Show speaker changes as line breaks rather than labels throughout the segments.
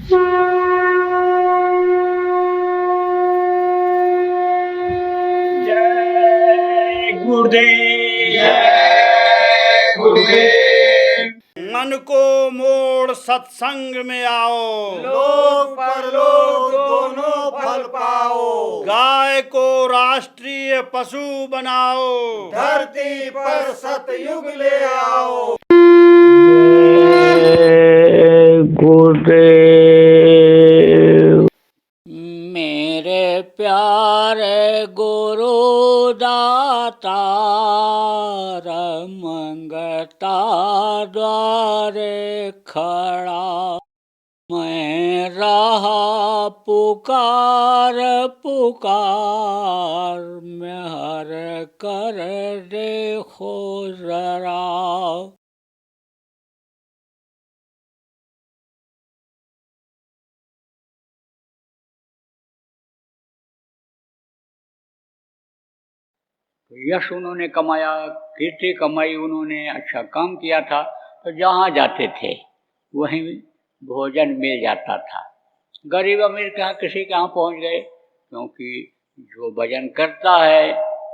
जय गुरुदेव,
जय गुरुदेव।
मन को मोड़ सत्संग में आओ,
लोक परलोक दोनों फल पाओ।
गाय को राष्ट्रीय पशु बनाओ,
धरती पर सतयुग ले आओ।
गुरुदेव। मेरे प्यारे गुरु दाता मंगता द्वारे खड़ा, मैं रहा पुकार पुकार, मैं हर कर देखो जरा। यश उन्होंने कमाया, कीर्ति कमाई उन्होंने, अच्छा काम किया था, तो जहाँ जाते थे वहीं भोजन मिल जाता था। गरीब अमीर के यहाँ किसी के यहाँ पहुँच गए, क्योंकि जो भजन करता है,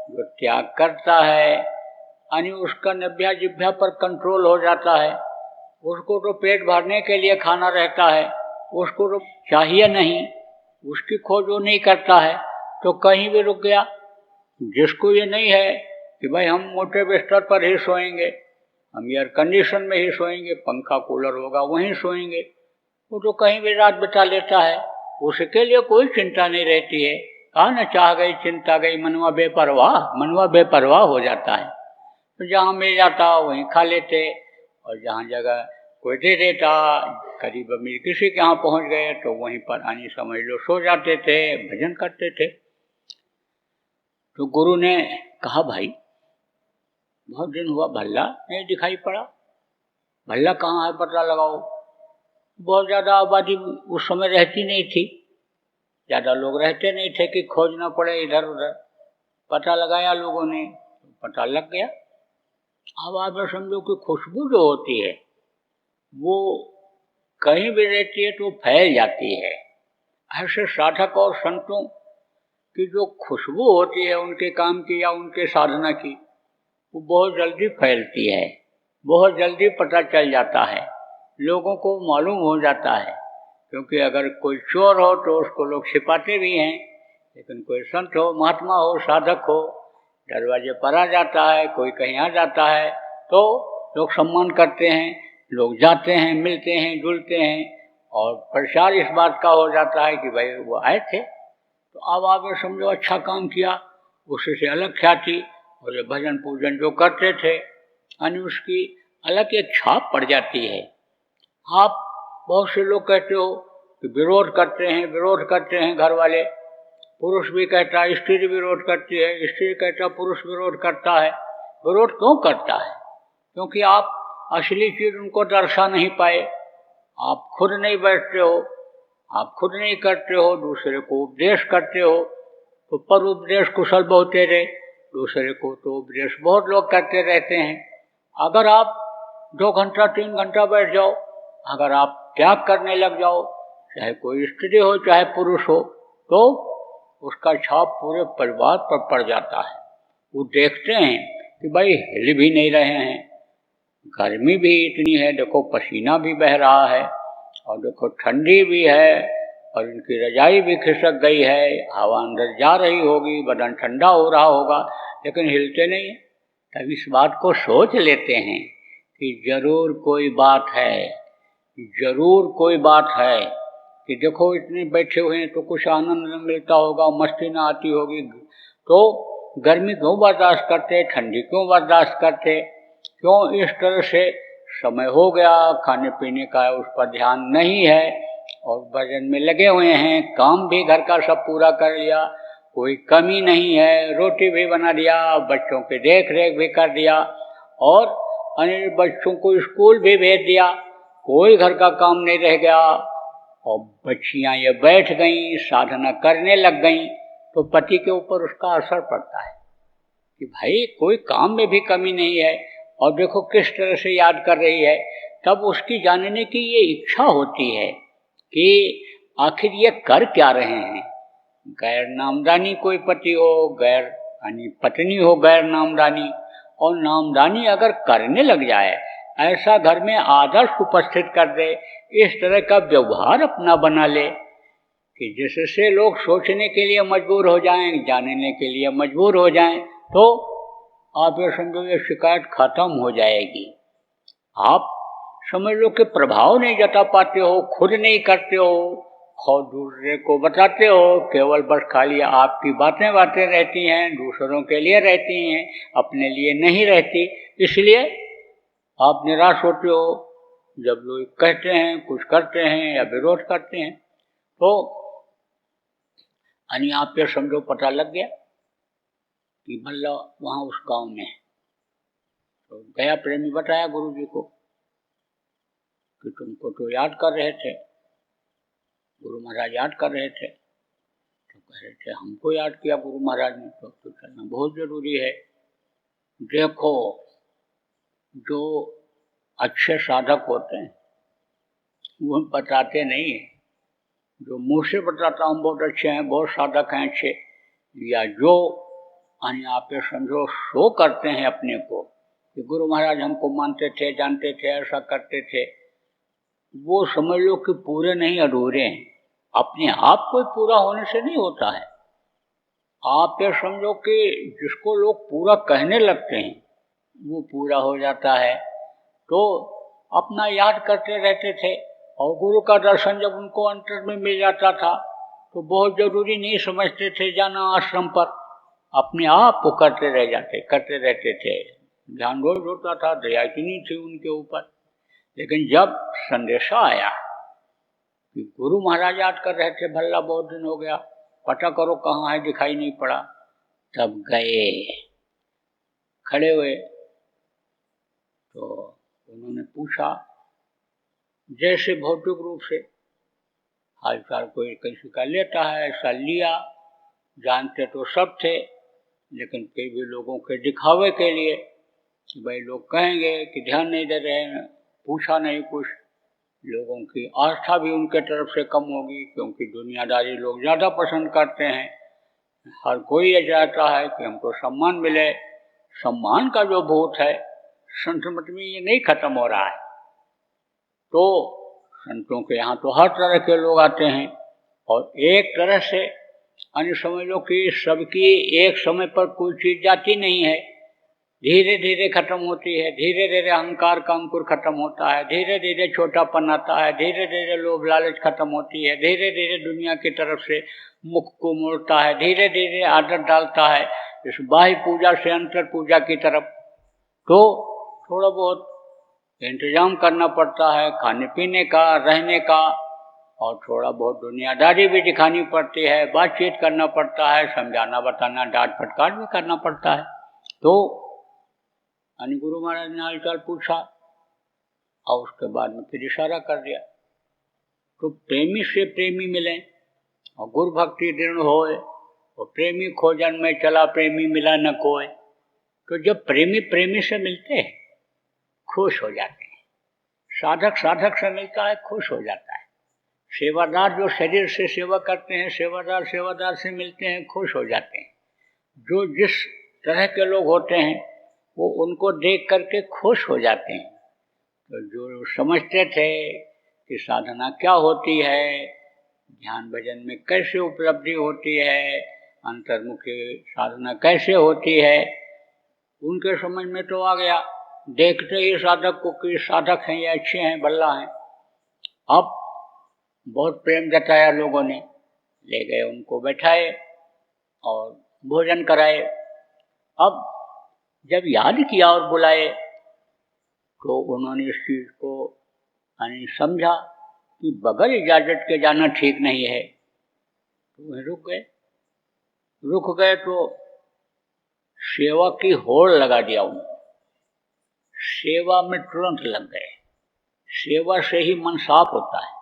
जो त्याग करता है, यानी उसका नब्या जिब्या पर कंट्रोल हो जाता है। उसको तो पेट भरने के लिए खाना रहता है, उसको तो चाहिए नहीं, उसकी खोज वो नहीं करता है, तो कहीं भी रुक गया। जिसको ये नहीं है कि भाई हम मोटे बिस्तर पर ही सोएंगे, हम एयर कंडीशन में ही सोएंगे, पंखा कूलर होगा वहीं सोएंगे, वो तो कहीं भी रात बिता लेता है, उसके लिए कोई चिंता नहीं रहती है। कहा न चाह गई चिंता गई, मनवा बेपरवाह हो जाता है। तो जहाँ मिल जाता वहीं खा लेते, और जहाँ जगह कोई दे देता, करीब अमीर किसी के यहाँ पहुँच गए तो वहीं पर आनी समझ लो सो जाते थे, भजन करते थे। तो गुरु ने कहा भाई बहुत दिन हुआ भल्ला नहीं दिखाई पड़ा, भल्ला कहाँ है पता लगाओ। बहुत ज़्यादा आबादी उस समय रहती नहीं थी, ज़्यादा लोग रहते नहीं थे कि खोजना पड़े इधर उधर। पता लगाया लोगों ने, पता लग गया। अब आप समझो कि खुशबू जो होती है वो कहीं भी रहती है तो फैल जाती है। ऐसे साधक और संतों की जो खुशबू होती है उनके काम की या उनके साधना की, वो बहुत जल्दी फैलती है, बहुत जल्दी पता चल जाता है, लोगों को मालूम हो जाता है। क्योंकि अगर कोई चोर हो तो उसको लोग छिपाते भी हैं, लेकिन कोई संत हो, महात्मा हो, साधक हो, दरवाजे पर आ जाता है, कोई कहीं आ जाता है तो लोग सम्मान करते हैं, लोग जाते हैं, मिलते हैं, जुलते हैं, और प्रचार इस बात का हो जाता है कि भाई वो आए थे। तो अब आप समझो अच्छा काम किया, उससे अलग ख्याति, और ये भजन पूजन जो करते थे यानी उसकी अलग एक छाप पड़ जाती है। आप बहुत से लोग कहते हो कि विरोध करते हैं घर वाले, पुरुष भी कहता है, स्त्री विरोध करती है, स्त्री कहता पुरुष विरोध करता है। विरोध क्यों करता है? क्योंकि आप असली चीज उनको दर्शा नहीं पाए, आप खुद नहीं बैठते हो, आप खुद नहीं करते हो, दूसरे को उपदेश करते हो। तो पर उपदेश कुशल बहुत तेरे, दूसरे को तो उपदेश बहुत लोग करते रहते हैं। अगर आप 2 घंटा 3 घंटा बैठ जाओ, अगर आप त्याग करने लग जाओ, चाहे कोई स्त्री हो चाहे पुरुष हो, तो उसका छाप पूरे परिवार पर पड़ जाता है। वो देखते हैं कि भाई हिल भी नहीं रहे हैं, गर्मी भी इतनी है, देखो पसीना भी बह रहा है, और देखो ठंडी भी है, और इनकी रजाई भी खिसक गई है, हवा अंदर जा रही होगी, बदन ठंडा हो रहा होगा, लेकिन हिलते नहीं। तब इस बात को सोच लेते हैं कि जरूर कोई बात है, जरूर कोई बात है, कि देखो इतने बैठे हुए हैं तो कुछ आनंद न मिलता होगा, मस्ती ना आती होगी, तो गर्मी क्यों बर्दाश्त करते, ठंडी क्यों बर्दाश्त करते, क्यों इस तरह से समय हो गया, खाने पीने का उस पर ध्यान नहीं है, और भजन में लगे हुए हैं, काम भी घर का सब पूरा कर लिया, कोई कमी नहीं है, रोटी भी बना दिया, बच्चों की देख रेख भी कर दिया, और अन्य बच्चों को स्कूल भी भेज दिया, कोई घर का काम नहीं रह गया, और बच्चियां ये बैठ गईं, साधना करने लग गईं, तो पति के ऊपर उसका असर पड़ता है कि भाई कोई काम में भी कमी नहीं है, और देखो किस तरह से याद कर रही है। तब उसकी जानने की ये इच्छा होती है कि आखिर ये कर क्या रहे हैं। गैर नामदानी कोई पति हो, गैर यानी पत्नी हो गैर नामदानी, और नामदानी अगर करने लग जाए, ऐसा घर में आदर्श उपस्थित कर दे, इस तरह का व्यवहार अपना बना ले कि जिससे लोग सोचने के लिए मजबूर हो जाएं, जानने के लिए मजबूर हो जाएं, तो आप ये समझो ये शिकायत खत्म हो जाएगी। आप समझ लो कि प्रभाव नहीं जता पाते हो, खुद नहीं करते हो और दूसरे को बताते हो, केवल बस खाली आपकी बातें बातें रहती हैं, दूसरों के लिए रहती हैं, अपने लिए नहीं रहती। इसलिए आप निराश होते हो जब लोग कहते हैं, कुछ करते हैं या विरोध करते हैं। तो यानी आप ये समझो पता लग गया कि भल्ला वहाँ उस गांव में तो गया प्रेमी बताया गुरु जी को कि तुमको तो याद कर रहे थे, गुरु महाराज याद कर रहे थे। तो कह रहे थे हमको याद किया गुरु महाराज ने, तो चलना बहुत जरूरी है। देखो जो अच्छे साधक होते हैं वो बताते नहीं है, जो मुँह से बताता हम बहुत अच्छे हैं, बहुत साधक हैं अच्छे, या जो यानी आप ये समझो शो करते हैं अपने को कि गुरु महाराज हमको मानते थे, जानते थे, ऐसा करते थे, वो समझ लो कि पूरे नहीं अधूरे हैं। अपने आप कोई पूरा होने से नहीं होता है। आप ये समझो कि जिसको लोग पूरा कहने लगते हैं वो पूरा हो जाता है। तो अपना याद करते रहते थे और गुरु का दर्शन जब उनको अंतर में मिल जाता था तो बहुत जरूरी नहीं समझते थे जाना आश्रम पर, अपने आप वो करते रहते थे। ध्यान रोज होता था, दया की नहीं थी उनके ऊपर। लेकिन जब संदेशा आया कि गुरु महाराज याद कर रहे थे, भल्ला बहुत दिन हो गया, पता करो कहाँ है, दिखाई नहीं पड़ा, तब गए, खड़े हुए तो उन्होंने पूछा जैसे भौतिक रूप से हालचाल कोई किसी का लेता है, ऐसा लिया। जानते तो सब थे, लेकिन फिर भी लोगों के दिखावे के लिए कि भाई लोग कहेंगे कि ध्यान नहीं दे रहे हैं, पूछा नहीं कुछ, लोगों की आस्था भी उनके तरफ से कम होगी, क्योंकि दुनियादारी लोग ज़्यादा पसंद करते हैं। हर कोई ये चाहता है कि हमको सम्मान मिले। सम्मान का जो भूत है संत मत में ये नहीं खत्म हो रहा है। तो संतों के यहाँ तो हर तरह के लोग आते हैं और एक तरह से अन्य समझ लो कि सबकी एक समय पर कोई चीज जाती नहीं है, धीरे धीरे खत्म होती है। धीरे धीरे अहंकार का अंकुर खत्म होता है, धीरे धीरे छोटापन आता है, धीरे धीरे लोभ लालच खत्म होती है, धीरे धीरे दुनिया की तरफ से मुख को मोड़ता है, धीरे धीरे आदत डालता है इस बाह्य पूजा से अंतर पूजा की तरफ। तो थोड़ा बहुत इंतजाम करना पड़ता है खाने पीने का, रहने का, और थोड़ा बहुत दुनियादारी भी दिखानी पड़ती है, बातचीत करना पड़ता है, समझाना बताना, डांट फटकार भी करना पड़ता है। तो गुरु महाराज ने हालचाल पूछा और उसके बाद में फिर इशारा कर दिया। तो प्रेमी से प्रेमी मिले और गुरु भक्ति दृढ़ होए, और प्रेमी खोजन में चला प्रेमी मिला न कोय। तो जब प्रेमी प्रेमी से मिलते हैं खुश हो जाते हैं, साधक साधक से मिलता है खुश हो जाता है, सेवादार जो शरीर से सेवा करते हैं सेवादार सेवादार से मिलते हैं खुश हो जाते हैं। जो जिस तरह के लोग होते हैं वो उनको देख करके खुश हो जाते हैं। तो जो समझते थे कि साधना क्या होती है, ध्यान भजन में कैसे उपलब्धि होती है, अंतर्मुखी साधना कैसे होती है, उनके समझ में तो आ गया। देखते ही साधक को कि साधक हैं, ये अच्छे हैं, बल्ला हैं। अब बहुत प्रेम जताया लोगों ने, ले गए उनको बैठाए और भोजन कराए। अब जब याद किया और बुलाए तो उन्होंने इस चीज को यानी समझा कि बगैर इजाजत के जाना ठीक नहीं है, तो वह रुक गए तो सेवा की होड़ लगा दिया उनको, सेवा में तुरंत लग गए। सेवा से ही मन साफ होता है,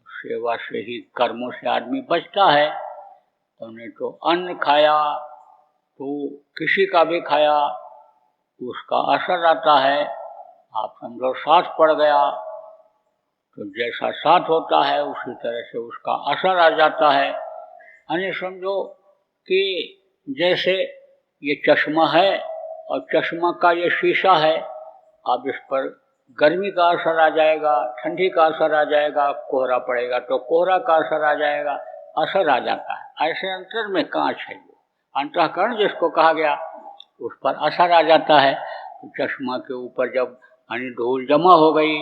सेवा से ही कर्मों से आदमी बचता है। उन्हें तो अन्न खाया तो किसी का भी खाया उसका असर आता है। आप समझो सांस पड़ गया तो जैसा साथ होता है उसी तरह से उसका असर आ जाता है। यानी समझो कि जैसे ये चश्मा है और चश्मा का ये शीशा है, अब इस पर गर्मी का असर आ जाएगा, ठंडी का असर आ जाएगा, कोहरा पड़ेगा तो कोहरा का असर आ जाएगा, असर आ जाता है। ऐसे अंतर में कांच है, वो अंतःकरण जिसको कहा गया, उस पर असर आ जाता है। तो चश्मा के ऊपर जब यानी धूल जमा हो गई,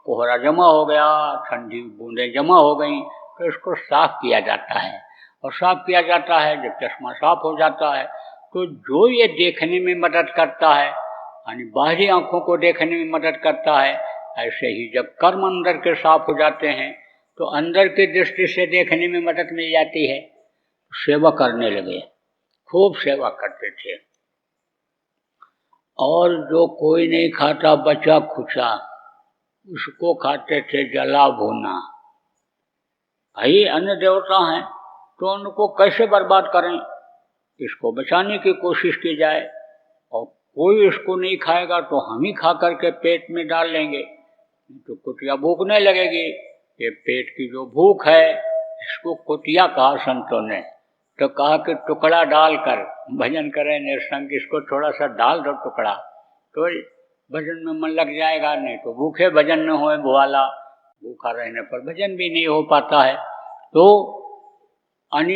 कोहरा जमा हो गया, ठंडी बूंदें जमा हो गई, तो इसको साफ किया जाता है। और साफ किया जाता है, जब चश्मा साफ हो जाता है तो जो ये देखने में मदद करता है, यानी बाहरी आंखों को देखने में मदद करता है, ऐसे ही जब कर्म अंदर के साफ हो जाते हैं तो अंदर की दृष्टि से देखने में मदद मिल जाती है। सेवा करने लगे, खूब सेवा करते थे। और जो कोई नहीं खाता बचा खुचा, उसको खाते थे जला भुना। भाई अन्य देवता हैं तो उनको कैसे बर्बाद करें, इसको बचाने की कोशिश की जाए। और कोई इसको नहीं खाएगा तो हम ही खा करके पेट में डाल लेंगे, तो कुटिया भूखने लगेगी। ये पेट की जो भूख है, इसको कुटिया कहा संतों ने। तो कहा कि टुकड़ा डालकर भजन करें निरसंग, इसको थोड़ा सा डाल दो टुकड़ा, तो भजन में मन लग जाएगा। नहीं तो भूखे भजन न होए भुआला, भूखा रहने पर भजन भी नहीं हो पाता है। तो यानी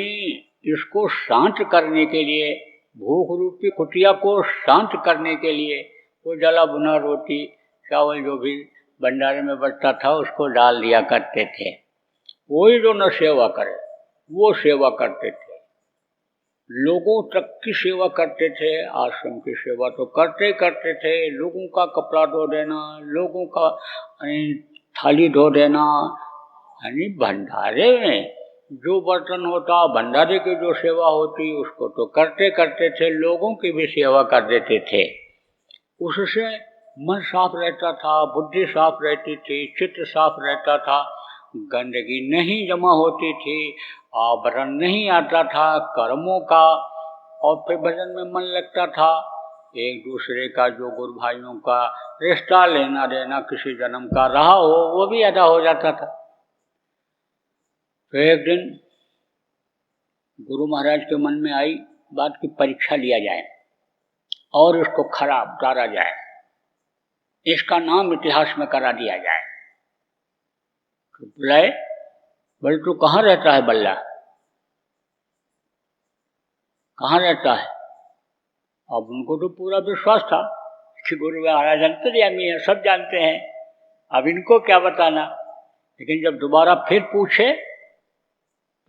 इसको शांत करने के लिए, भूख रूपी कुटिया को शांत करने के लिए वो जला भुना रोटी चावल जो भी भंडारे में बचता था उसको डाल दिया करते थे। कोई जो न सेवा करे वो सेवा करते थे, लोगों तक की सेवा करते थे। आश्रम की सेवा तो करते करते थे, लोगों का कपड़ा धो देना, लोगों का थाली धो देना, यानी भंडारे में जो बर्तन होता, भंडारे की जो सेवा होती, उसको तो करते करते थे, लोगों की भी सेवा कर देते थे। उससे मन साफ रहता था, बुद्धि साफ रहती थी, चित्त साफ रहता था, गंदगी नहीं जमा होती थी, आवरण नहीं आता था कर्मों का, और फिर भजन में मन लगता था। एक दूसरे का जो गुरु भाइयों का रिश्ता लेना देना किसी जन्म का रहा हो वो भी अदा हो जाता था। तो एक दिन गुरु महाराज के मन में आई बात की परीक्षा लिया जाए और इसको खराब उतारा जाए, इसका नाम इतिहास में करा दिया जाए। तो बुलाए, बोले तू कहाँ रहता है बल्ला, कहाँ रहता है। अब उनको तो पूरा विश्वास था कि गुरु महाराज अंतर्यामी है, सब जानते हैं, अब इनको क्या बताना। लेकिन जब दोबारा फिर पूछे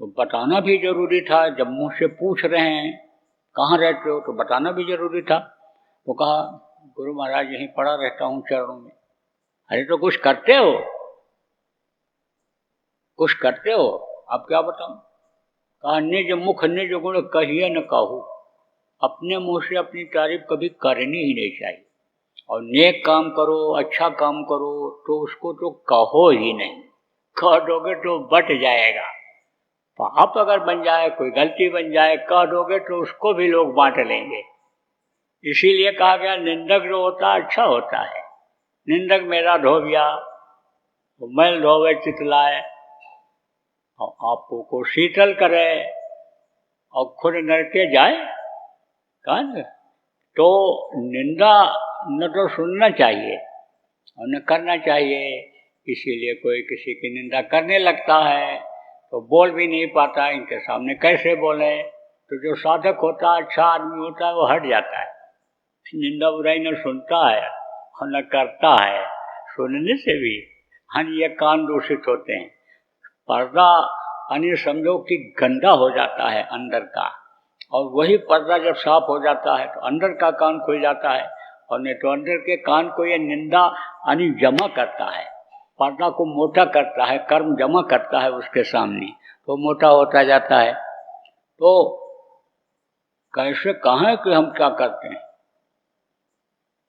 तो बताना भी जरूरी था। जब मुझसे पूछ रहे हैं कहाँ रहते हो तो बताना भी जरूरी था। तो कहा गुरु महाराज यहीं पड़ा रहता हूँ चरणों में। अरे तो कुछ करते हो, कुछ करते हो, आप क्या बताऊं। कहा निज मुख निज गुण कहिए न कहूँ, अपने मुंह से अपनी तारीफ कभी करनी ही नहीं चाहिए। और नेक काम करो, अच्छा काम करो तो उसको तो कहो ही नहीं, कह दोगे तो बट जाएगा। पाप अगर बन जाए, कोई गलती बन जाए, कह दोगे तो उसको भी लोग बांट लेंगे। इसीलिए कहा गया निंदक जो होता है अच्छा होता है। निंदक मेरा धो दिया, तो मैल धोवे चितलाए, और आपको शीतल करे और खुद नरके जाए, कहा तो निंदा न तो सुनना चाहिए और न करना चाहिए। इसीलिए कोई किसी की निंदा करने लगता है तो बोल भी नहीं पाता, इनके सामने कैसे बोले। तो जो साधक होता है, अच्छा आदमी होता है, वो हट जाता है, निंदा बुराई न सुनता है और न करता है। सुनने से भी ये कान दूषित होते हैं। पर्दा समझो कि गंदा हो जाता है अंदर का, और वही पर्दा जब साफ हो जाता है तो अंदर का कान खुल जाता है। और नहीं तो अंदर के कान को ये निंदा जमा करता है, पर्दा को मोटा करता है, कर्म जमा करता है उसके सामने, तो मोटा होता जाता है। तो कैसे कहाँ कि हम क्या करते हैं।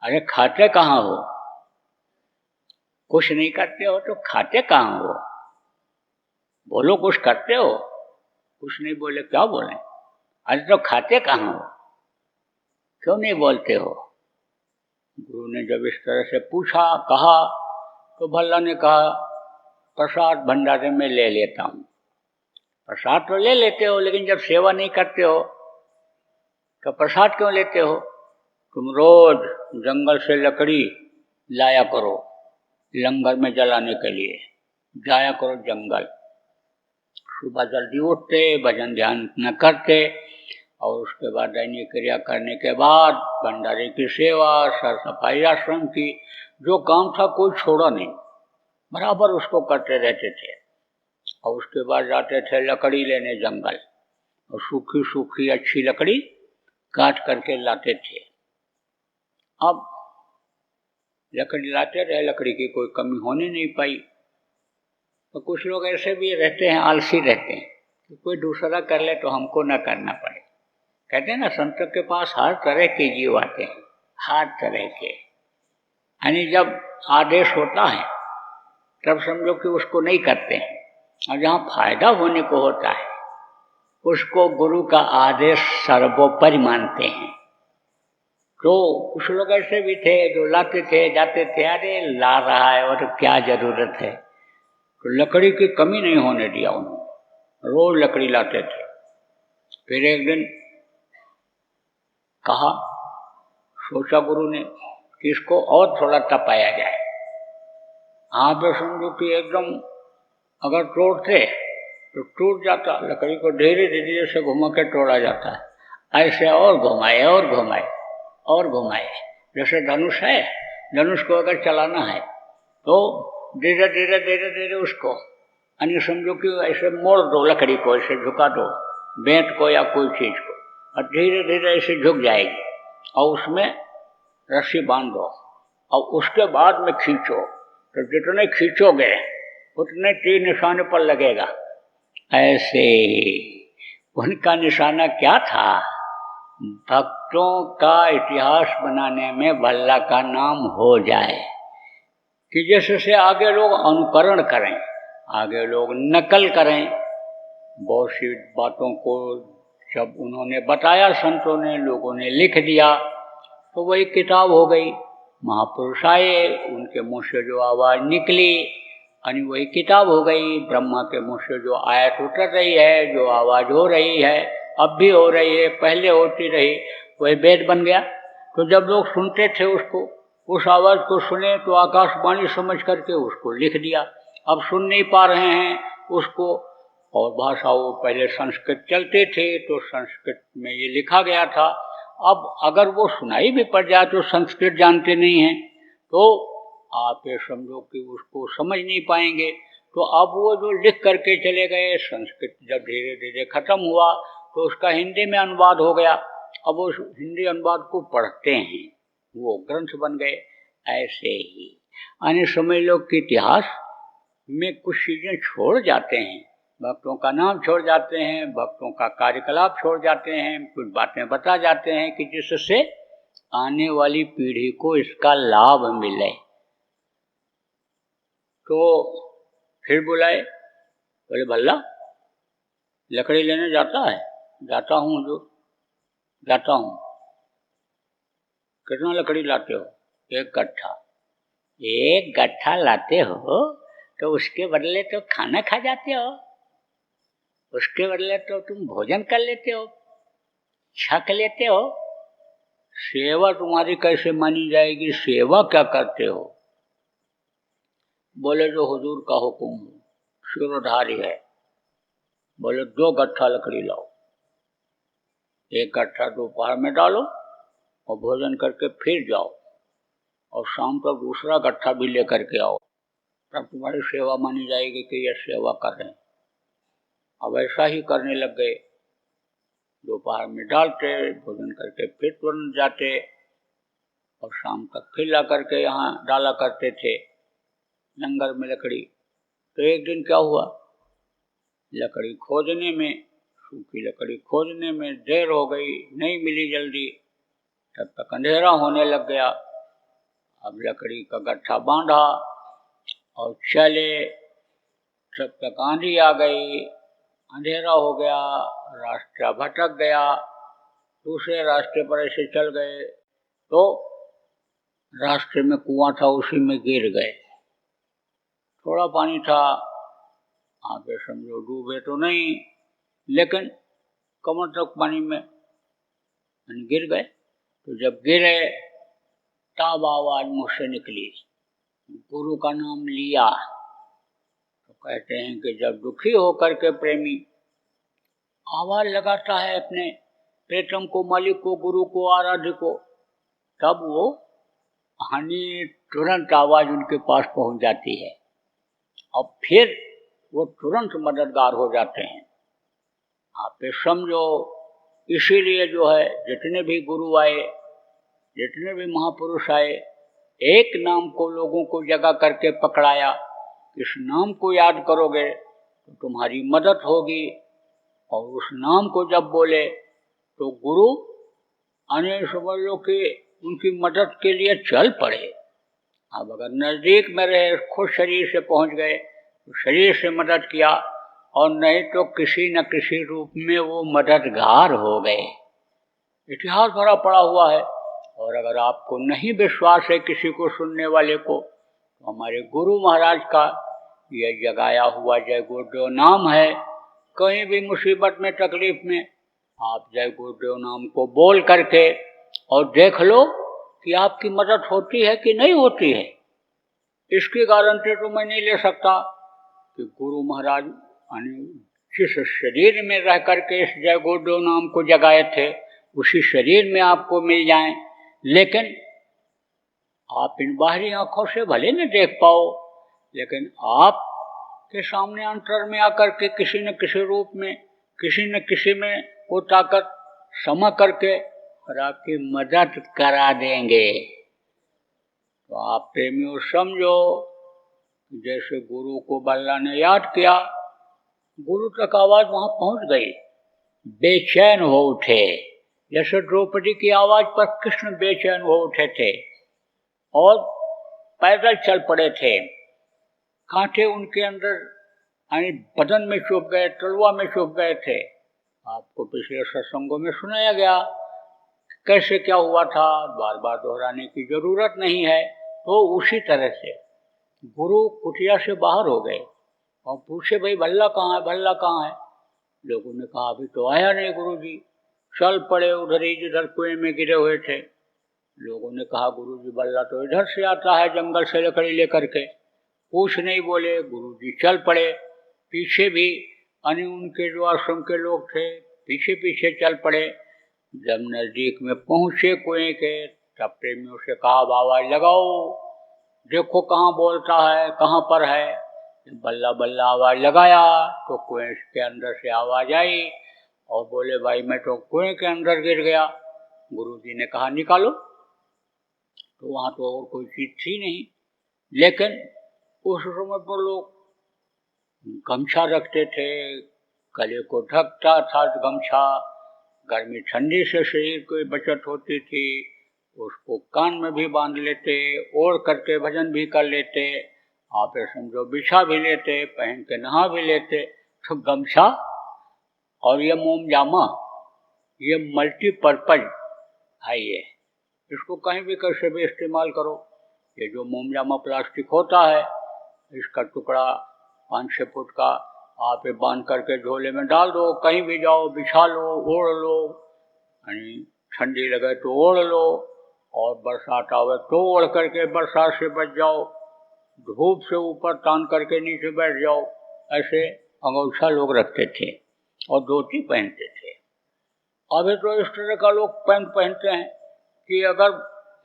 अरे खाते कहाँ हो, कुछ नहीं करते हो तो खाते कहाँ हो। बोलो कुछ करते हो, कुछ नहीं बोले, क्या बोले। अरे तो खाते कहाँ हो, क्यों नहीं बोलते हो। गुरु ने जब इस तरह से पूछा, कहा, तो भल्ला ने कहा प्रसाद भंडारे में ले लेता हूँ। प्रसाद तो ले लेते हो, लेकिन जब सेवा नहीं करते हो तो प्रसाद क्यों लेते हो? तुम रोज जंगल से लकड़ी लाया करो लंगर में जलाने के लिए, जाया करो जंगल। सुबह जल्दी उठते, भजन ध्यान न करते, और उसके बाद दैनिक क्रिया करने के बाद भंडारे की सेवा, सर सफाई आश्रम की, जो काम था कोई छोड़ा नहीं, बराबर उसको करते रहते थे। और उसके बाद जाते थे लकड़ी लेने जंगल, और सूखी सूखी अच्छी लकड़ी काट करके लाते थे। अब लकड़ी लाते रहे, लकड़ी की कोई कमी होने नहीं पाई। तो कुछ लोग ऐसे भी रहते हैं, आलसी रहते हैं कि कोई दूसरा कर ले तो हमको ना करना पड़े। कहते हैं ना, संतों के पास हर तरह के जीव आते हैं, हर तरह के। यानी जब आदेश होता है तब समझो कि उसको नहीं करते हैं, और जहाँ फायदा होने को होता है उसको गुरु का आदेश सर्वोपरि मानते हैं। तो कुछ लोग ऐसे भी थे जो लाते थे जाते थे, अरे ला रहा है और क्या जरूरत है, तो लकड़ी की कमी नहीं होने दिया उन्होंने, रोज लकड़ी लाते थे। फिर एक दिन कहा, सोचा गुरु ने कि इसको और थोड़ा तपाया जाए। आप समझो कि एकदम अगर तोड़ते तो टूट जाता, लकड़ी को धीरे धीरे से घुमा के तोड़ा जाता है, ऐसे और घुमाए और घुमाए और घुमाए। जैसे धनुष है, धनुष को अगर चलाना है तो धीरे धीरे धीरे धीरे उसको, यानी समझो कि ऐसे मोड़ दो लकड़ी को, ऐसे झुका दो बेंत को या कोई चीज को, और धीरे धीरे ऐसे झुक जाएगी, और उसमें रस्सी बांध दो, और उसके बाद में खींचो, तो जितने खींचोगे उतने तीर निशाने पर लगेगा। ऐसे उनका निशाना क्या था? भक्तों का इतिहास बनाने में भल्ला का नाम हो जाए, कि जैसे से आगे लोग अनुकरण करें, आगे लोग नकल करें। बहुत सी बातों को जब उन्होंने बताया, संतों ने, लोगों ने लिख दिया, तो वही किताब हो गई। महापुरुष आए, उनके मुँह से जो आवाज़ निकली यानी वही किताब हो गई। ब्रह्मा के मुँह से जो आयत उतर रही है, जो आवाज़ हो रही है, अब भी हो रही है, पहले होती रही, वही वेद बन गया। तो जब लोग सुनते थे उसको, उस आवाज़ को सुने तो आकाशवाणी समझ करके उसको लिख दिया। अब सुन नहीं पा रहे हैं उसको, और भाषाओं पहले संस्कृत चलते थे तो संस्कृत में ये लिखा गया था। अब अगर वो सुनाई भी पड़ जाए तो संस्कृत जानते नहीं हैं, तो आप ये समझो कि उसको समझ नहीं पाएंगे। तो अब वो जो लिख करके चले गए, संस्कृत जब धीरे धीरे खत्म हुआ तो उसका हिंदी में अनुवाद हो गया। अब उस हिंदी अनुवाद को पढ़ते हैं, वो ग्रंथ बन गए। ऐसे ही अन्य समय लोग के इतिहास में कुछ चीजें छोड़ जाते हैं, भक्तों का नाम छोड़ जाते हैं, भक्तों का कार्यकलाप छोड़ जाते हैं, कुछ बातें बता जाते हैं कि जिससे आने वाली पीढ़ी को इसका लाभ मिले। तो फिर बुलाए, बोले भल्ला लकड़ी लेने जाता है? जाता हूँ जो जाता हूँ। कितना लकड़ी लाते हो? एक गट्ठा। एक गट्ठा लाते हो तो उसके बदले तो खाना खा जाते हो, उसके बदले तो तुम भोजन कर लेते हो, छक लेते हो। सेवा तुम्हारी कैसे मानी जाएगी? सेवा क्या करते हो? बोले जो हुजूर का हुक्म शिरोधारी है। बोले 2 गट्ठा लकड़ी लाओ, एक गट्ठा दोपहर में डालो और भोजन करके फिर जाओ, और शाम तक दूसरा गट्ठा भी लेकर के आओ, तब तुम्हारी सेवा मानी जाएगी कि यह सेवा कर रहे हैं। अब ऐसा ही करने लग गए, दोपहर में डालते, भोजन करके फिर तुरंत जाते, और शाम तक फिर ला करके यहाँ डाला करते थे लंगर में लकड़ी। तो एक दिन क्या हुआ, लकड़ी खोजने में, सूखी लकड़ी खोजने में देर हो गई, नहीं मिली जल्दी, तब तक अंधेरा होने लग गया। अब लकड़ी का गट्ठा बांधा और चले, तब तक आंधी आ गई, अंधेरा हो गया, रास्ता भटक गया, दूसरे रास्ते पर ऐसे चल गए तो रास्ते में कुआं था, उसी में गिर गए। थोड़ा पानी था, आप ये समझो डूबे तो नहीं, लेकिन कमर तक पानी में गिर गए। तो जब गिरे तब आवाज मुझसे निकली, गुरु का नाम लिया। तो कहते हैं कि जब दुखी होकर के प्रेमी आवाज लगाता है अपने प्रीतम को, मालिक को, गुरु को, आराध्य को, तब वो हानि तुरंत आवाज उनके पास पहुंच जाती है और फिर वो तुरंत मददगार हो जाते हैं। आप ये समझो, इसीलिए जो है जितने भी गुरु आए, जितने भी महापुरुष आए, एक नाम को लोगों को जगा करके पकड़ाया। इस नाम को याद करोगे तो तुम्हारी मदद होगी, और उस नाम को जब बोले तो गुरु आने समझ लो कि उनकी मदद के लिए चल पड़े। अब अगर नज़दीक में रहे, खुद शरीर से पहुंच गए तो शरीर से मदद किया, और नहीं तो किसी न किसी रूप में वो मददगार हो गए। इतिहास भरा पड़ा हुआ है। और अगर आपको नहीं विश्वास है किसी को सुनने वाले को, तो हमारे गुरु महाराज का यह जगाया हुआ जय गुरुदेव नाम है। कहीं भी मुसीबत में, तकलीफ में, आप जय गुरुदेव नाम को बोल करके और देख लो कि आपकी मदद होती है कि नहीं होती है। इसकी गारंटी तो मैं नहीं ले सकता कि गुरु महाराज जिस शरीर में रह करके इस जय गुरुदेव नाम को जगाए थे, उसी शरीर में आपको मिल जाएं, लेकिन आप इन बाहरी आंखों से भले न देख पाओ, लेकिन आप के सामने अंतर में आकर के किसी न किसी रूप में, किसी न किसी में वो ताकत समा करके और आपकी मदद करा देंगे। तो आप प्रेमियों समझो, जैसे गुरु को बल्ला ने याद किया, गुरु तक आवाज वहां पहुंच गई, बेचैन हो उठे। जैसे द्रौपदी की आवाज पर कृष्ण बेचैन हो उठे थे और पैदल चल पड़े थे। कांटे उनके अंदर यानी बदन में चुभ गए, तलवा में चुभ गए थे। आपको पिछले सत्संगों में सुनाया गया कैसे क्या हुआ था, बार बार दोहराने की जरूरत नहीं है। तो उसी तरह से गुरु कुटिया से बाहर हो गए और पूछे, भाई भल्ला कहाँ है, भल्ला कहाँ है? लोगों ने कहा अभी तो आया नहीं गुरु जी। चल पड़े उधर ही जिधर कुएं में गिरे हुए थे। लोगों ने कहा गुरु जी बल्ला तो इधर से आता है, जंगल से लकड़ी लेकर के। कुछ नहीं बोले, गुरु जी चल पड़े। पीछे भी अन्य उनके जो आश्रम के लोग थे पीछे पीछे चल पड़े। जब नजदीक में पहुंचे कुएं के, तब प्रेमियों से कहा आवाज लगाओ, देखो कहाँ बोलता है, कहाँ पर है। बल्ला बल्ला आवाज लगाया तो कुएं के अंदर से आवाज आई और बोले भाई मैं तो कुएं के अंदर गिर गया। गुरुजी ने कहा निकालो। तो वहां तो और कोई चीज थी नहीं, लेकिन उस समय पर लोग गमछा रखते थे, गले को ढकता था गमछा। गर्मी ठंडी से शरीर को बचत होती थी, उसको कान में भी बांध लेते, ओढ़ करके भजन भी कर लेते, आप समझो बिछा भी लेते, पहन के नहा भी लेते। तो गमछा और ये मोमजामा, ये मल्टीपर्पज है। ये इसको कहीं भी कैसे भी इस्तेमाल करो। ये जो मोमजामा प्लास्टिक होता है, इसका टुकड़ा 5-6 फुट का आप बांध करके झोले में डाल दो, कहीं भी जाओ बिछा लो, ओढ़ लो, यानी ठंडी लगे तो ओढ़ लो, और बरसात आवे तो ओढ़ करके बरसात से बच जाओ, धूप से ऊपर तान करके नीचे बैठ जाओ। ऐसे अंगोछा लोग रखते थे और धोती पहनते थे। अभी तो इस तरह का लोग पैंट पहनते हैं कि अगर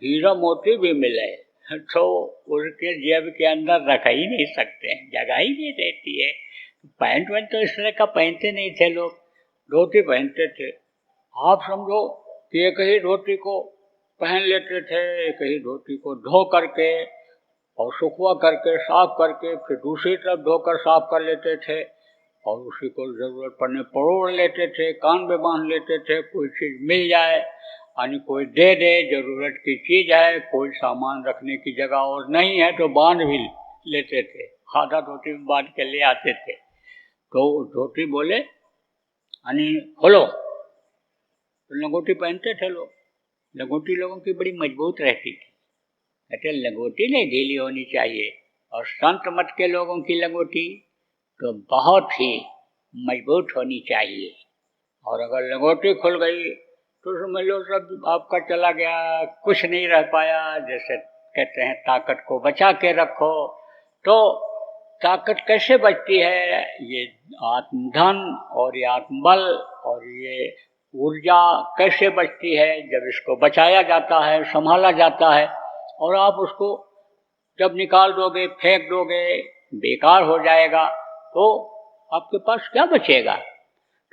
हीरा मोती भी मिले तो उसके जेब के अंदर रख ही नहीं सकते हैं, जगह ही नहीं रहती है। पैंट वैंट तो इस तरह का पहनते नहीं थे लोग, धोती पहनते थे। आप समझो कि एक ही धोती को पहन लेते थे, एक ही धोती को धो करके और सुखवा करके साफ करके फिर दूसरी तरफ धोकर साफ कर लेते थे, और उसी को जरूरत पड़ने पर ओढ़ लेते थे, कान में बांध लेते थे। कोई चीज मिल जाए यानी कोई दे दे, जरूरत की चीज है, कोई सामान रखने की जगह और नहीं है तो बांध भी लेते थे, आधा धोती में बांध के ले आते थे। तो धोती बोले यानी खोलो, तो लंगोटी पहनते थे लोग। लंगोटी लोगों की बड़ी मजबूत रहती थी। कहते लंगोटी नहीं ढीली होनी चाहिए, और संत मत के लोगों की लंगोटी तो बहुत ही मजबूत होनी चाहिए। और अगर लंगोटी खुल गई तो समझ लो सब आपका चला गया, कुछ नहीं रह पाया। जैसे कहते हैं ताकत को बचा के रखो, तो ताकत कैसे बचती है? ये आत्मधन और ये आत्मबल और ये ऊर्जा कैसे बचती है? जब इसको बचाया जाता है, संभाला जाता है, और आप उसको जब निकाल दोगे, फेंक दोगे, बेकार हो जाएगा, तो आपके पास क्या बचेगा?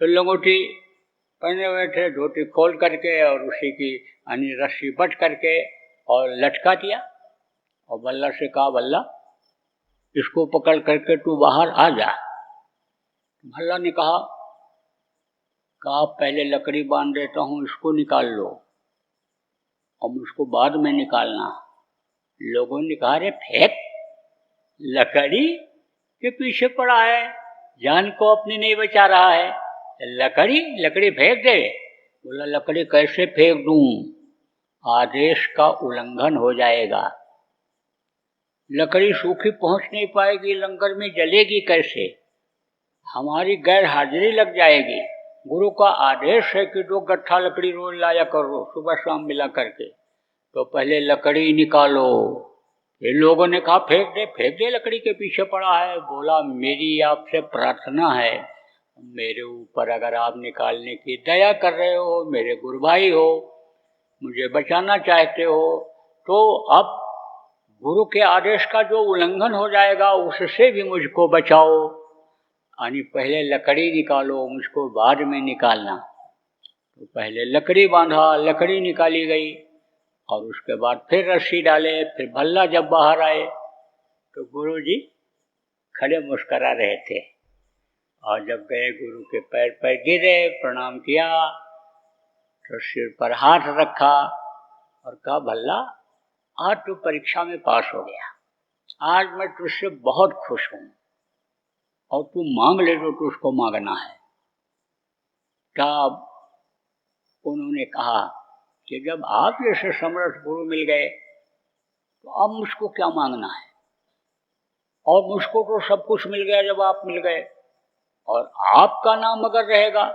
तो लंगोटी पहने हुए थे, धोती खोल करके और उसी की यानी रस्सी बट करके और लटका दिया, और बल्ला से कहा, बल्ला इसको पकड़ करके तू बाहर आ जा। भल्ला ने कहा पहले लकड़ी बांध देता हूँ, इसको निकाल लो, अब उसको बाद में निकालना। लोगों ने कहा, अरे फेंक, लकड़ी के पीछे पड़ा है, जान को अपनी नहीं बचा रहा है, लकड़ी फेंक दे। बोला, लकड़ी कैसे फेंक दूं? आदेश का उल्लंघन हो जाएगा, लकड़ी सूखी पहुंच नहीं पाएगी, लंगर में जलेगी कैसे? हमारी गैर हाजिरी लग जाएगी। गुरु का आदेश है कि 2 गट्ठा लकड़ी रोज लाया करो, सुबह शाम मिला करके, तो पहले लकड़ी निकालो। ये लोगों ने कहा, फेंक दे, लकड़ी के पीछे पड़ा है। बोला, मेरी आपसे प्रार्थना है, मेरे ऊपर अगर आप निकालने की दया कर रहे हो, मेरे गुरु भाई हो, मुझे बचाना चाहते हो, तो अब गुरु के आदेश का जो उल्लंघन हो जाएगा उससे भी मुझको बचाओ, यानी पहले लकड़ी निकालो, मुझको बाद में निकालना। तो पहले लकड़ी बांधा, लकड़ी निकाली गई, और उसके बाद फिर रस्सी डाले। फिर भल्ला जब बाहर आए तो गुरु जी खड़े मुस्करा रहे थे, और जब गए गुरु के पैर पर गिरे, प्रणाम किया, तो सिर पर हाथ रखा और कहा, भल्ला आज तू परीक्षा में पास हो गया, आज मैं तुझसे बहुत खुश हूं, और तू मांग ले जो तुझको मांगना है। तब उन्होंने कहा कि जब आप जैसे समर्थ गुरु मिल गए तो अब मुझको क्या मांगना है, और मुझको तो सब कुछ मिल गया जब आप मिल गए, और आपका नाम अगर रहेगा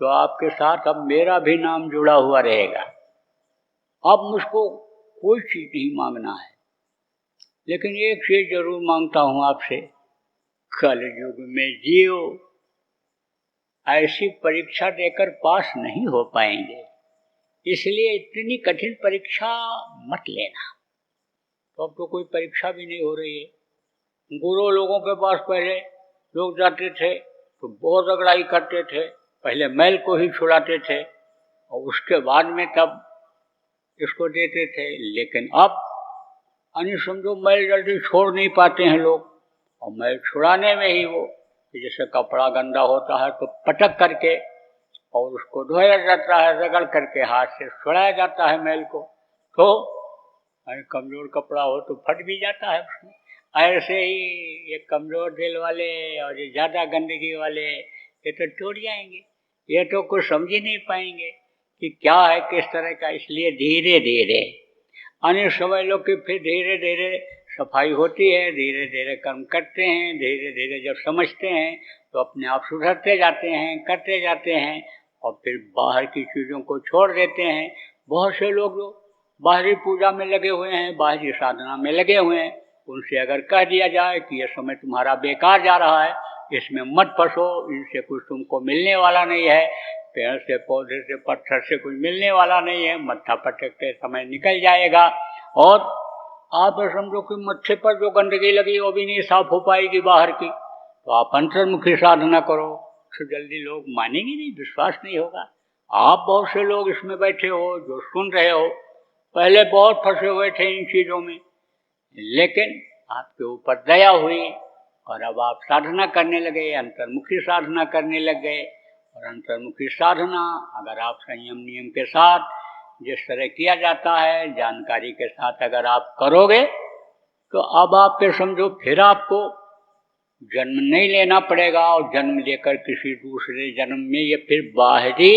तो आपके साथ अब मेरा भी नाम जुड़ा हुआ रहेगा। अब मुझको कोई चीज नहीं मांगना है, लेकिन एक चीज जरूर मांगता हूं आपसे, कलयुग में जियो, ऐसी परीक्षा देकर पास नहीं हो पाएंगे, इसलिए इतनी कठिन परीक्षा मत लेना। तो अब तो कोई परीक्षा भी नहीं हो रही है। गुरु लोगों के पास पहले लोग जाते थे तो बहुत रगड़ाई करते थे, पहले मैल को ही छुड़ाते थे, और उसके बाद में तब इसको देते थे। लेकिन अब यानी समझो मैल जल्दी छोड़ नहीं पाते हैं लोग, और मैल छुड़ाने में ही वो जैसे कपड़ा गंदा होता है तो पटक करके और उसको धोया जाता है, रगड़ करके हाथ से छुड़ाया जाता है मैल को, तो कमजोर कपड़ा हो तो फट भी जाता है उसमें। ऐसे ही ये कमजोर दिल वाले और ये ज़्यादा गंदगी वाले ये तो टूट जाएंगे, ये तो कुछ समझ ही नहीं पाएंगे कि क्या है किस तरह का। इसलिए धीरे धीरे अन्य समझ लो कि फिर धीरे धीरे सफाई होती है, धीरे धीरे कर्म करते हैं, धीरे धीरे जब समझते हैं तो अपने आप सुधरते जाते हैं, करते जाते हैं, और फिर बाहर की चीज़ों को छोड़ देते हैं। बहुत से लोग बाहरी पूजा में लगे हुए हैं, बाहरी साधना में लगे हुए हैं, उनसे अगर कह दिया जाए कि ये समय तुम्हारा बेकार जा रहा है, इसमें मत फंसो, इनसे कुछ तुमको मिलने वाला नहीं है, पेड़ से, पौधे से, पत्थर से कुछ मिलने वाला नहीं है, मत्था पटकते समय निकल जाएगा, और आप समझो कि मत्थे पर जो गंदगी लगी वो भी नहीं साफ हो पाएगी बाहर की। तो आप अंतर्मुखी साधना करो, तो जल्दी लोग मानेंगे नहीं, विश्वास नहीं होगा। आप बहुत से लोग इसमें बैठे हो जो सुन रहे हो, पहले बहुत फंसे हुए थे इन चीज़ों में, लेकिन आपके ऊपर दया हुई और अब आप साधना करने लगे, अंतर्मुखी साधना करने लग गए। और अंतर्मुखी साधना अगर आप संयम नियम के साथ जिस तरह किया जाता है, जानकारी के साथ अगर आप करोगे, तो अब आपके समझो फिर आपको जन्म नहीं लेना पड़ेगा, और जन्म लेकर किसी दूसरे जन्म में ये फिर बाहरी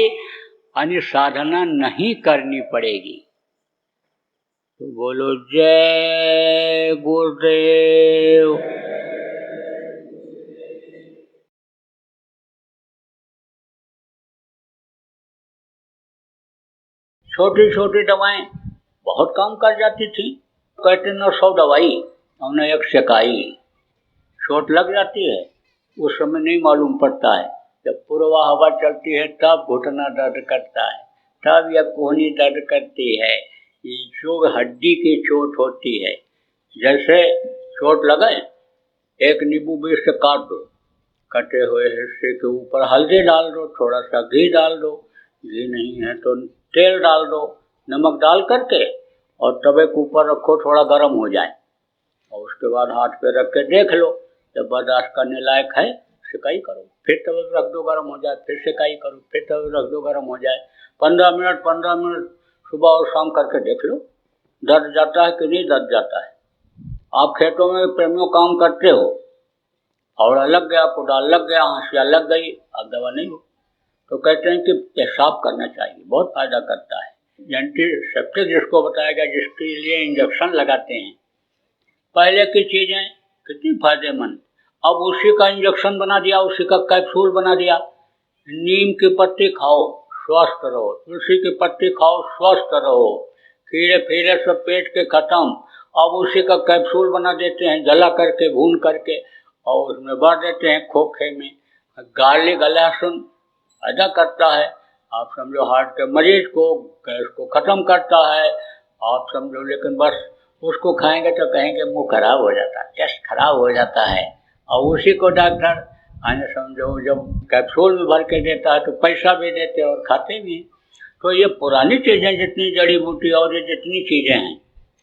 अन्य साधना नहीं करनी पड़ेगी। तो बोलो जय गुरुदेव। छोटी छोटी दवाएं बहुत काम कर जाती थी। कहते न 100 दवाई हमने एक सेकाई। चोट लग जाती है उस समय नहीं मालूम पड़ता है, जब पूर्वा हवा चलती है तब घुटना दर्द करता है, तब यह कोहनी दर्द करती है। ये जो हड्डी की चोट होती है, जैसे चोट लगे एक नींबू बीच से काट दो, कटे हुए हिस्से के ऊपर हल्दी डाल दो, थोड़ा सा घी डाल दो, घी नहीं है तो तेल डाल दो, नमक डाल करके और तवे के ऊपर रखो, थोड़ा गर्म हो जाए और उसके बाद हाथ पे रख के देख लो, जब बर्दाश्त करने लायक है सिकाई करो, फिर तवे पे रख दो गर्म हो जाए, फिर सिकाई करो, फिर तवे पे रख दो गर्म हो जाए। 15 मिनट सुबह और शाम करके देख लो, दर्द जाता है कि नहीं दर्द जाता है। आप खेतों में प्रेमियों काम करते हो, फावड़ा लग गया, कुदाल लग गया, हंसिया लग गई, अब दवा नहीं हो, तो कहते हैं कि पेशाब करना चाहिए, बहुत फायदा करता है। एंटीसेप्टिक जिसको बताया गया, जिसके लिए इंजेक्शन लगाते हैं, पहले की चीजें कितनी फायदेमंद, अब उसी का इंजेक्शन बना दिया, उसी का कैप्सूल बना दिया। नीम की पत्ती खाओ स्वस्थ रहो, तुलसी की पत्ती खाओ स्वस्थ रहो, खीरे फीरे सब पेट के खत्म, अब उसी का कैप्सूल बना देते हैं, जला करके भून करके और उसमें भर देते हैं खोखे में। गार्लिक लहसुन फायदा करता है, आप समझो हार्ट के मरीज को, गैस को खत्म करता है, आप समझो। लेकिन बस उसको खाएंगे तो कहेंगे मुंह खराब हो जाता है, टेस्ट खराब हो जाता है, और उसी को डॉक्टर आने समझो जब कैप्सूल में भर के देता है तो पैसा भी देते और खाते भी। तो ये पुरानी चीज़ें जितनी जड़ी बूटी और ये जितनी चीज़ें हैं,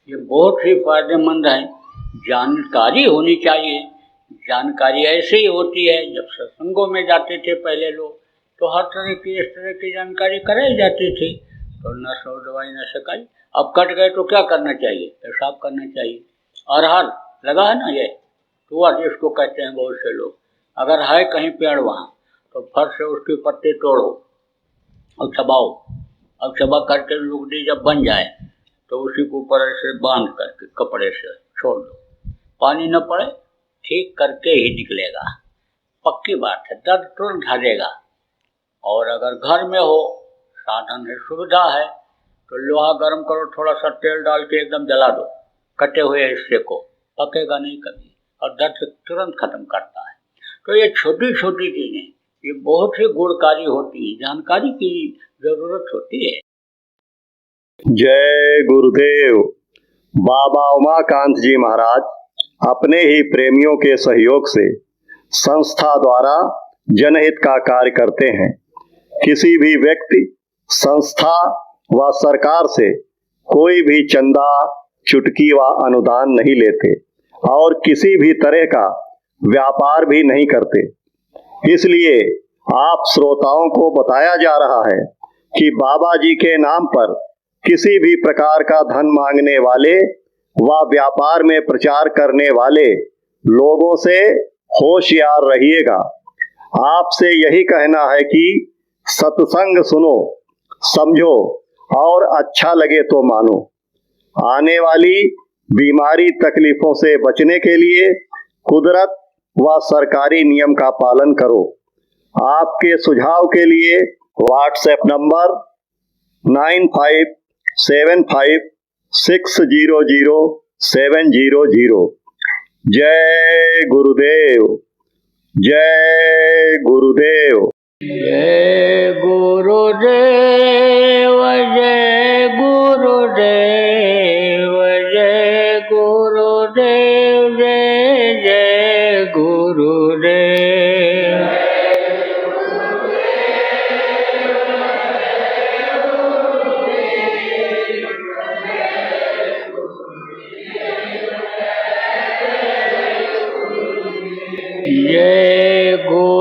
ये बहुत ही फायदेमंद हैं। जानकारी होनी चाहिए, जानकारी ऐसे ही होती है। जब सत्संगों में जाते थे पहले लोग, तो हर तरह की इस तरह की जानकारी कराई जाती थी, तो न सौ दवाई न सिकाई। अब कट गए तो क्या करना चाहिए, पेशाब करना चाहिए। अरहर लगा है ना, ये तुअर जिसको कहते हैं बहुत से लोग, अगर है कहीं पेड़ वहाँ तो फट से उसकी पत्ती तोड़ो और चबाओ, और चबा करके लुगदी जब बन जाए तो उसी को ऊपर ऐसे बांध करके कपड़े से छोड़ दो, पानी न पड़े, ठीक करके ही निकलेगा, पक्की बात है, दर्द तुरंत हटेगा। और अगर घर में हो, साधन है, सुविधा है, तो लोहा गर्म करो, थोड़ा सा तेल डाल के एकदम जला दो कटे हुए हिस्से को, पकेगा नहीं कभी और दर्द तुरंत खत्म करता है। तो ये छोटी छोटी चीजें ये बहुत ही गुणकारी होती है, जानकारी की जरूरत होती है।
जय गुरुदेव। बाबा उमाकांत जी महाराज अपने ही प्रेमियों के सहयोग से संस्था द्वारा जनहित का कार्य करते हैं। किसी भी व्यक्ति, संस्था व सरकार से कोई भी चंदा, चुटकी व अनुदान नहीं लेते और किसी भी तरह का व्यापार भी नहीं करते। इसलिए आप श्रोताओं को बताया जा रहा है कि बाबा जी के नाम पर किसी भी प्रकार का धन मांगने वाले व व्यापार में प्रचार करने वाले लोगों से होशियार रहिएगा। आपसे यही कहना है कि सत्संग सुनो, समझो और अच्छा लगे तो मानो। आने वाली बीमारी तकलीफों से बचने के लिए कुदरत व सरकारी नियम का पालन करो। आपके सुझाव के लिए व्हाट्सएप नंबर 9575600700। जय गुरुदेव, जय गुरुदेव।
जय गुरुदेव, जय गुरुदेव, जय गुरुदेव, जय जय गुरुदेव। जय गुरु